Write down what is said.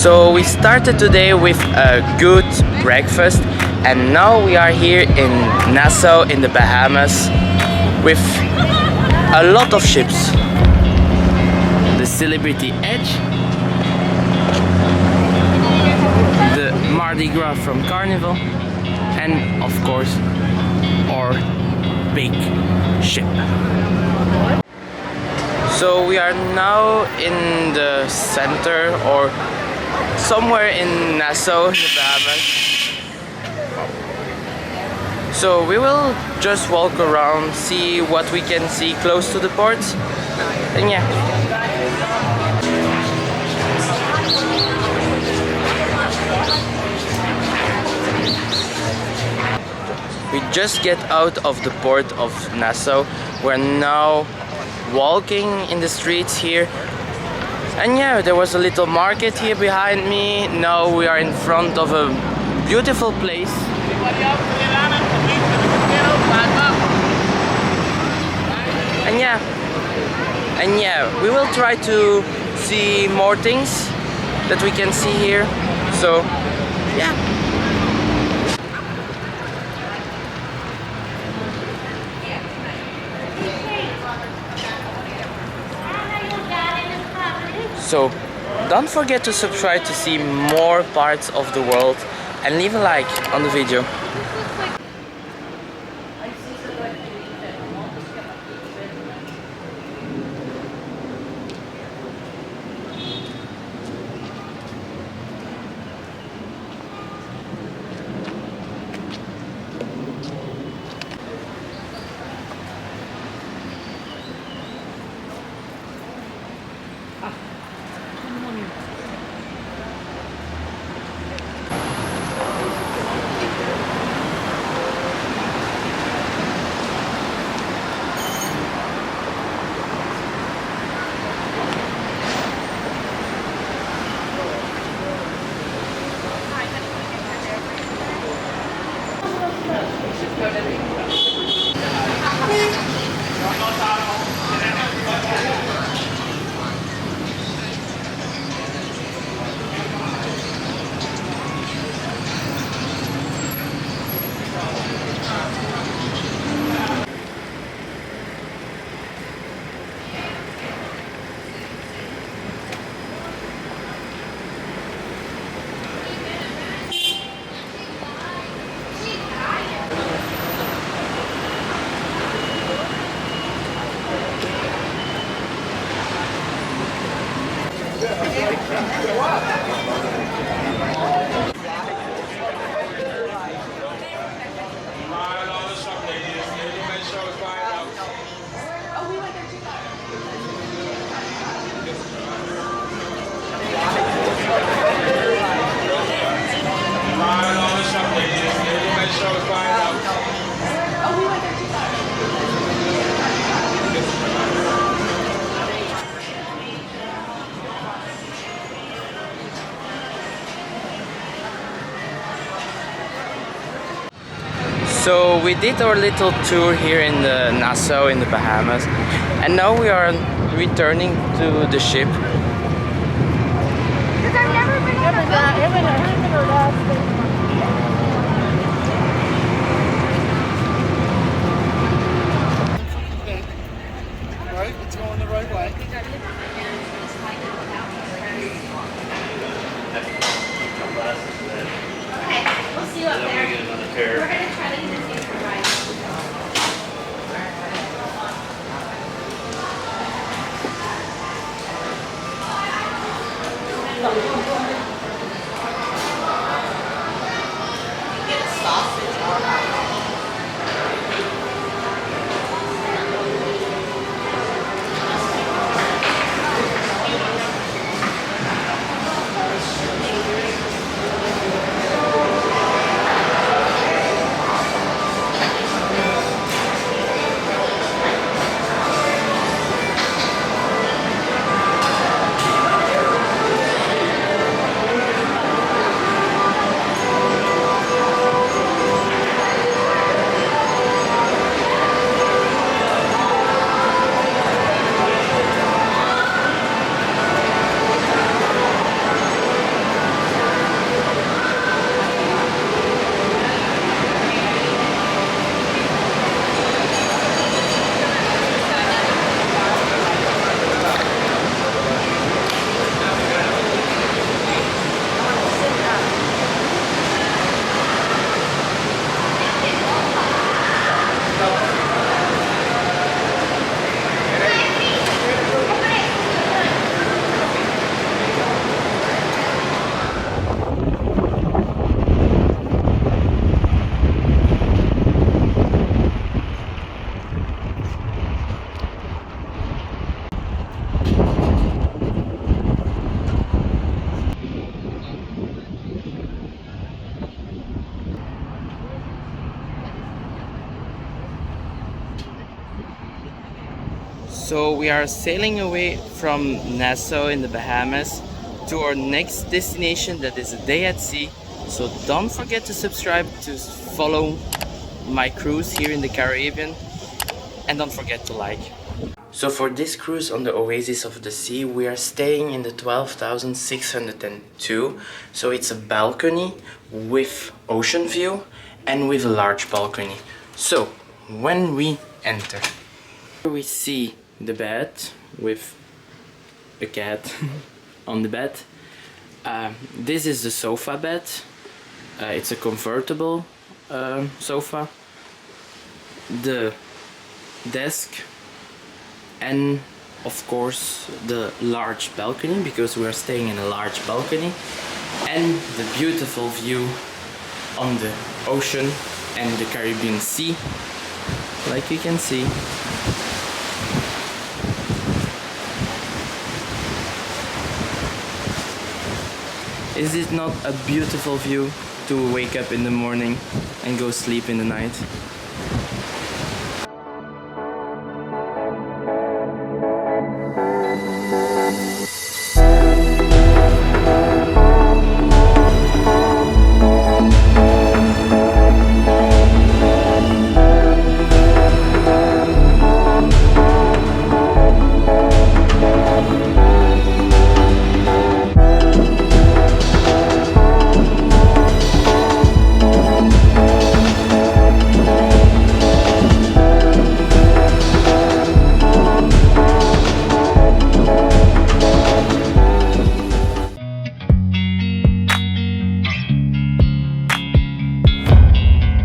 So we started today with a good breakfast and now we are here in Nassau in the Bahamas with a lot of ships. The Celebrity Edge, the Mardi Gras from Carnival, and of course our big ship. So we are now in the center or somewhere in Nassau, in the Bahamas. So we will just walk around, see what we can see close to the port, and yeah. We just get out of the port of Nassau. We're now walking in the streets here. And yeah, there was a little market here behind me. Now we are in front of a beautiful place. And yeah, we will try to see more things that we can see here. So yeah. So don't forget to subscribe to see more parts of the world and leave a like on the video. So we did our little tour here in the Nassau in the Bahamas, and now we are returning to the ship. Because I've never been on a boat. Right, it's going the right way. Okay, we'll see you up there. We're going to try to get this game right. So we are sailing away from Nassau in the Bahamas to our next destination, that is a day at sea. So don't forget to subscribe to follow my cruise here in the Caribbean, and don't forget to like. So for this cruise on the Oasis of the Sea, we are staying in the 12,602. So it's a balcony with ocean view and with a large balcony. So when we enter, we see the bed with a cat on the bed. This is the sofa bed. It's a convertible sofa. The desk, and of course the large balcony, because we are staying in a large balcony, and the beautiful view on the ocean and the Caribbean Sea, like you can see. Is it not a beautiful view to wake up in the morning and go sleep in the night?